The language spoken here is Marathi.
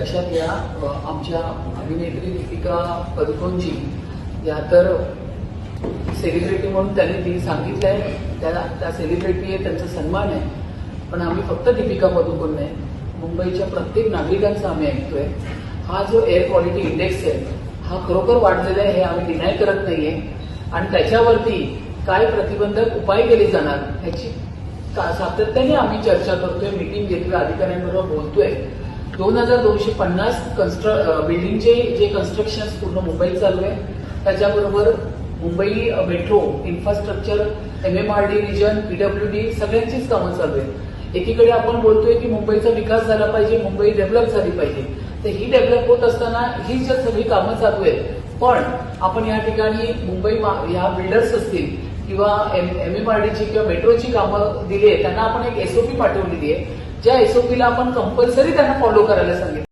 लक्षात घ्या, आमच्या अभिनेत्री दीपिका पदुकोणजी या तर सेलिब्रिटी म्हणून त्यांनी ती सांगितलंय, त्या सेलिब्रिटी आहे, त्यांचा सन्मान आहे. पण आम्ही फक्त दीपिका पदुकोण नाही, मुंबईच्या प्रत्येक नागरिकांचा आम्ही ऐकतोय. हा जो एअर क्वालिटी इंडेक्स आहे हा खरोखर वाढलेला आहे, हे आम्ही डिनाय करत नाहीये. आणि त्याच्यावरती काय प्रतिबंधक उपाय केले जाणार ह्याची सातत्याने आम्ही चर्चा करतोय, मीटिंग घेतोय, अधिकाऱ्यांबरोबर बोलतोय. 2250 बिल्डिंगचे जे कन्स्ट्रक्शन पूर्ण मुंबईत चालू आहे, त्याच्याबरोबर Mumbai metro infrastructure, MMRD region, PWD सगळ्यांचीच कामं चालू आहेत. एकीकडे आपण बोलतोय की मुंबईचा विकास झाला पाहिजे, मुंबई डेव्हलप झाली पाहिजे. तर ही डेव्हलप होत असताना ही जर सगळी कामं चालू आहेत, पण आपण या ठिकाणी मुंबई या बिल्डर्स असतील किंवा MMRDची किंवा मेट्रोची कामं दिली आहे, त्यांना आपण एक SOP पाठवलेली आहे, ज्या SOPला आपण कंपल्सरी त्यांना फॉलो करायला सांगितलं.